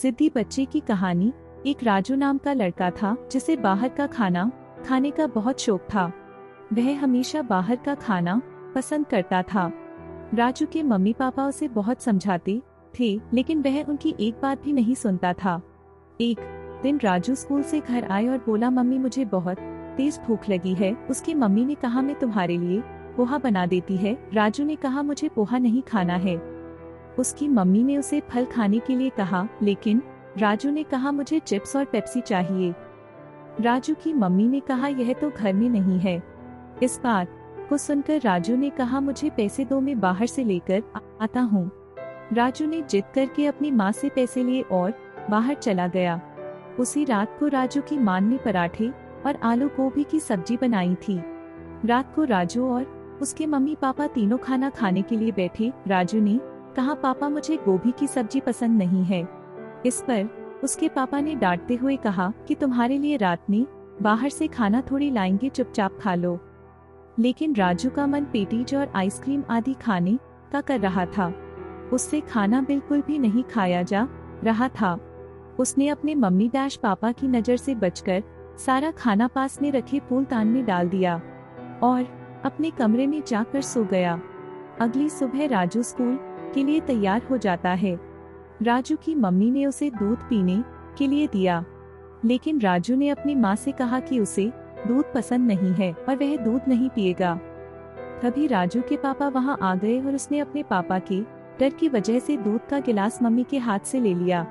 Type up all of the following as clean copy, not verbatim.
जिद्दी बच्चे की कहानी। एक राजू नाम का लड़का था जिसे बाहर का खाना खाने का बहुत शौक था। वह हमेशा बाहर का खाना पसंद करता था। राजू के मम्मी पापा उसे बहुत समझाते थे, लेकिन वह उनकी एक बात भी नहीं सुनता था। एक दिन राजू स्कूल से घर आया और बोला, मम्मी मुझे बहुत तेज भूख लगी है। उसकी मम्मी ने कहा, मैं तुम्हारे लिए पोहा बना देती है। राजू ने कहा, मुझे पोहा नहीं खाना है। उसकी मम्मी ने उसे फल खाने के लिए कहा, लेकिन राजू ने कहा, मुझे चिप्स और पेप्सी चाहिए। राजू की मम्मी ने कहा, यह तो घर में नहीं है। इस बात को सुनकर राजू ने कहा, मुझे पैसे दो, मैं बाहर से लेकर आता हूँ। राजू ने जिद करके अपनी माँ से पैसे लिए और बाहर चला गया। उसी रात को राजू की माँ ने पराठे और आलू गोभी की सब्जी बनाई थी। रात को राजू और उसके मम्मी पापा तीनों खाना खाने के लिए बैठे। राजू ने कहा, पापा मुझे गोभी की सब्जी पसंद नहीं है। इस पर उसके पापा ने डांटते हुए कहा कि तुम्हारे लिए रात में बाहर से खाना थोड़ी लाएंगे, चुपचाप खा लो। लेकिन राजू का मन पेटीज और आइसक्रीम आदि खाने का कर रहा था। उससे खाना बिल्कुल भी नहीं खाया जा रहा था। उसने अपने मम्मी डैश पापा की नजर से बचकर सारा खाना पास में रखे फूलदान में डाल दिया और अपने कमरे में जाकर सो गया। अगली सुबह राजू स्कूल के लिए तैयार हो जाता है। राजू की मम्मी ने उसे दूध पीने के लिए दिया, लेकिन राजू ने अपनी माँ से कहा कि उसे दूध पसंद नहीं है और वह दूध नहीं पिएगा। तभी राजू के पापा वहाँ आ गए और उसने अपने पापा के डर की वजह से दूध का गिलास मम्मी के हाथ से ले लिया,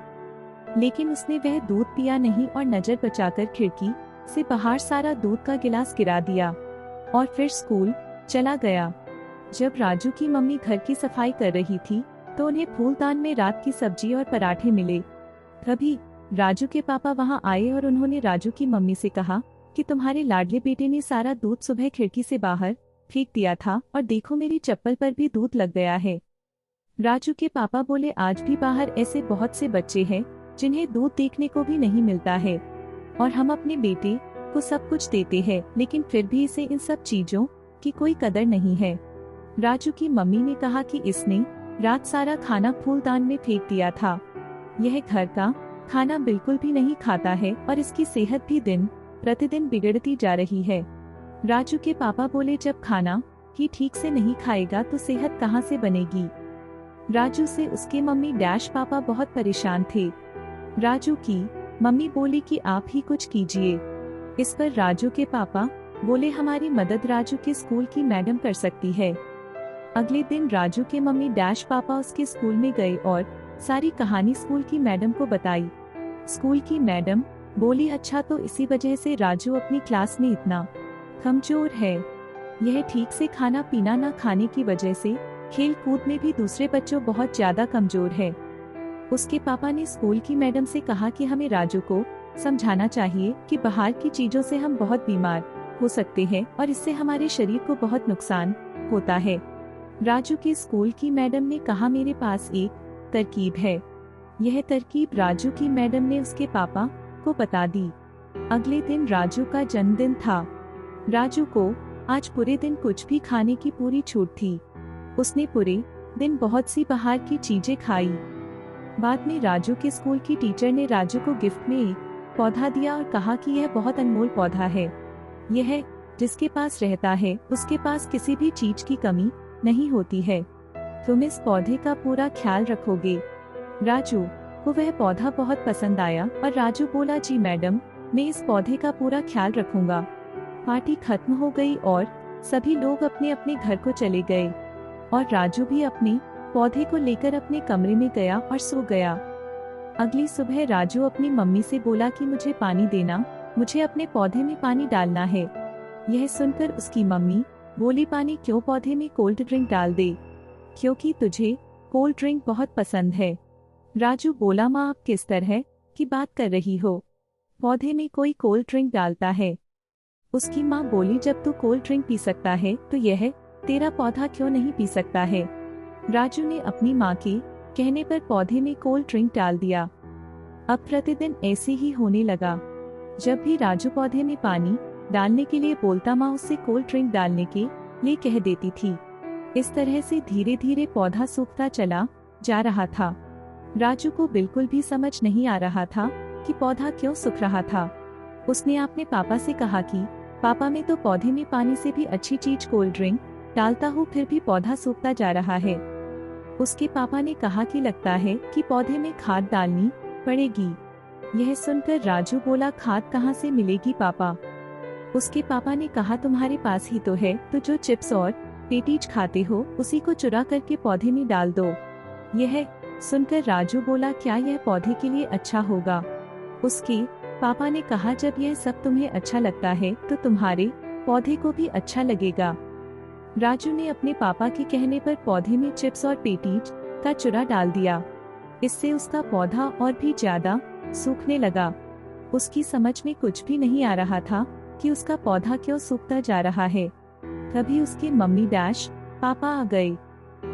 लेकिन उसने वह दूध पिया नहीं और नजर बचाकर खिड़की से बाहर सारा दूध का गिलास गिरा दिया और फिर स्कूल चला गया। जब राजू की मम्मी घर की सफाई कर रही थी तो उन्हें फूलदान में रात की सब्जी और पराठे मिले। तभी राजू के पापा वहां आए और उन्होंने राजू की मम्मी से कहा कि तुम्हारे लाडले बेटे ने सारा दूध सुबह खिड़की से बाहर फेंक दिया था और देखो मेरी चप्पल पर भी दूध लग गया है। राजू के पापा बोले, आज भी बाहर ऐसे बहुत से बच्चे हैं जिन्हें दूध देखने को भी नहीं मिलता है और हम अपने बेटे को सब कुछ देते हैं, लेकिन फिर भी इसे इन सब चीजों की कोई कदर नहीं है। राजू की मम्मी ने कहा कि इसने रात सारा खाना फूलदान में फेंक दिया था। यह घर का खाना बिल्कुल भी नहीं खाता है और इसकी सेहत भी दिन प्रतिदिन बिगड़ती जा रही है। राजू के पापा बोले, जब खाना ही ठीक से नहीं खाएगा तो सेहत कहाँ से बनेगी। राजू से उसके मम्मी डैश पापा बहुत परेशान थे। राजू की मम्मी बोली कि आप ही कुछ कीजिए। इस पर राजू के पापा बोले, हमारी मदद राजू के स्कूल की मैडम कर सकती है। अगले दिन राजू के मम्मी डैश पापा उसके स्कूल में गए और सारी कहानी स्कूल की मैडम को बताई। स्कूल की मैडम बोली, अच्छा तो इसी वजह से राजू अपनी क्लास में इतना कमजोर है। यह ठीक से खाना पीना न खाने की वजह से खेल कूद में भी दूसरे बच्चों बहुत ज्यादा कमजोर है। उसके पापा ने स्कूल की मैडम से कहा कि हमें राजू को समझाना चाहिए कि बाहर की चीजों से हम बहुत बीमार हो सकते हैं और इससे हमारे शरीर को बहुत नुकसान होता है। राजू के स्कूल की मैडम ने कहा, मेरे पास एक तरकीब है। यह तरकीब राजू की मैडम ने उसके पापा को बता दी। अगले दिन राजू का जन्मदिन था। राजू को आज पूरे दिन कुछ भी खाने की पूरी छूट थी। उसने पूरे दिन बहुत सी बाहर की चीजें खाई। बाद में राजू के स्कूल की टीचर ने राजू को गिफ्ट में एक पौधा दिया और कहा कि यह बहुत अनमोल पौधा है। यह जिसके पास रहता है उसके पास किसी भी चीज की कमी नहीं होती है। तुम इस पौधे का पूरा ख्याल रखोगे। राजू को वह पौधा बहुत पसंद आया और राजू बोला, जी मैडम, मैं इस पौधे का पूरा ख्याल रखूंगा। पार्टी खत्म हो गई और सभी लोग अपने अपने घर को चले गए और राजू भी अपने पौधे को लेकर अपने कमरे में गया और सो गया। अगली सुबह राजू अपनी मम्मी से बोला कि मुझे पानी देना, मुझे अपने पौधे में पानी डालना है। यह सुनकर उसकी मम्मी बोली, पानी क्यों, पौधे में कोल्ड ड्रिंक डाल दे, क्योंकि तुझे कोल्ड ड्रिंक बहुत पसंद है। राजू बोला, माँ आप किस तरह की बात कर रही हो, पौधे में कोई कोल्ड ड्रिंक डालता है। उसकी माँ बोली, जब तू कोल्ड ड्रिंक पी सकता है तो यह तेरा पौधा क्यों नहीं पी सकता है। राजू ने अपनी माँ के कहने पर पौधे में कोल्ड ड्रिंक डाल दिया। अब प्रतिदिन ऐसे ही होने लगा। जब भी राजू पौधे में पानी डालने के लिए बोलता, माँ उससे कोल्ड ड्रिंक डालने के लिए कह देती थी। इस तरह से धीरे धीरे पौधा सूखता चला जा रहा था। राजू को बिल्कुल भी समझ नहीं आ रहा था कि पौधा क्यों सूख रहा था। उसने अपने पापा से कहा कि पापा, मैं तो पौधे में पानी से भी अच्छी चीज कोल्ड ड्रिंक डालता हूँ, फिर भी पौधा सूखता जा रहा है। उसके पापा ने कहा कि लगता है कि पौधे में खाद डालनी पड़ेगी। यह सुनकर राजू बोला, खाद कहाँ से मिलेगी पापा? उसके पापा ने कहा, तुम्हारे पास ही तो है, तो जो चिप्स और पेटीज खाते हो उसी को चुरा करके पौधे में डाल दो। यह सुनकर राजू बोला, क्या यह पौधे के लिए अच्छा होगा? उसके पापा ने कहा, जब यह सब तुम्हें अच्छा लगता है तो तुम्हारे पौधे को भी अच्छा लगेगा। राजू ने अपने पापा के कहने पर पौधे में चिप्स और पेटीज का चूरा डाल दिया। इससे उसका पौधा और भी ज्यादा सूखने लगा। उसकी समझ में कुछ भी नहीं आ रहा था कि उसका पौधा क्यों सूखता जा रहा है। तभी उसकी मम्मी पापा आ गए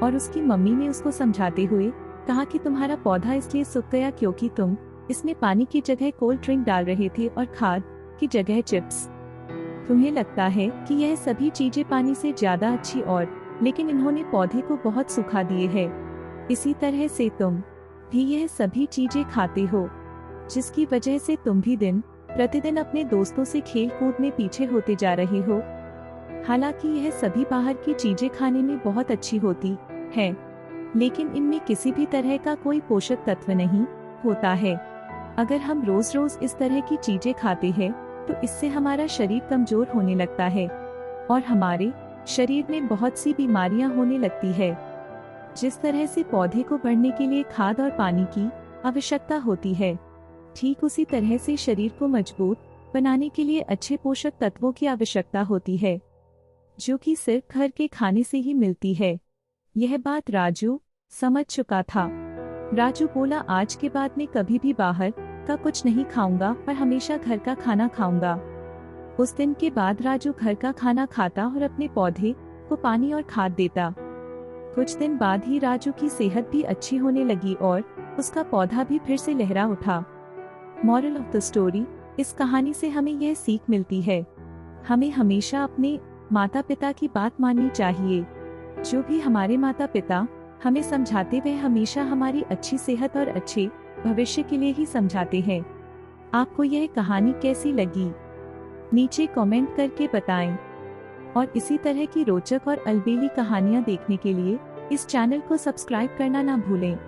और उसकी मम्मी ने उसको समझाते हुए कहा कि तुम्हारा पौधा इसलिए सूख गया क्योंकि तुम इसमें पानी की जगह कोल्ड ड्रिंक डाल रहे थे और खाद की जगह चिप्स। तुम्हें लगता है कि यह सभी चीजें पानी से ज्यादा अच्छी लेकिन इन्होंने पौधे को बहुत सुखा दिए है। इसी तरह से तुम भी यह सभी चीजें खाते हो, जिसकी वजह से तुम भी दिन प्रतिदिन अपने दोस्तों से खेल कूद में पीछे होते जा रहे हो। हालांकि यह सभी बाहर की चीजें खाने में बहुत अच्छी होती है, लेकिन इनमें किसी भी तरह का कोई पोषक तत्व नहीं होता है। अगर हम रोज रोज इस तरह की चीजें खाते हैं तो इससे हमारा शरीर कमजोर होने लगता है और हमारे शरीर में बहुत सी बीमारियां होने लगती है। जिस तरह से पौधे को बढ़ने के लिए खाद और पानी की आवश्यकता होती है, ठीक उसी तरह से शरीर को मजबूत बनाने के लिए अच्छे पोषक तत्वों की आवश्यकता होती है, जो कि सिर्फ घर के खाने से ही मिलती है। यह बात राजू समझ चुका था। राजू बोला, आज के बाद मैं कभी भी बाहर का कुछ नहीं खाऊंगा और हमेशा घर का खाना खाऊंगा। उस दिन के बाद राजू घर का खाना खाता और अपने पौधे को पानी और खाद देता। कुछ दिन बाद ही राजू की सेहत भी अच्छी होने लगी और उसका पौधा भी फिर से लहरा उठा। मॉरल ऑफ द स्टोरी, इस कहानी से हमें यह सीख मिलती है, हमें हमेशा अपने माता पिता की बात माननी चाहिए। जो भी हमारे माता पिता हमें समझाते वे हमेशा हमारी अच्छी सेहत और अच्छे भविष्य के लिए ही समझाते हैं। आपको यह कहानी कैसी लगी? नीचे कमेंट करके बताएं और इसी तरह की रोचक और अलबेली कहानियां देखने के लिए इस चैनल को सब्सक्राइब करना ना भूलें।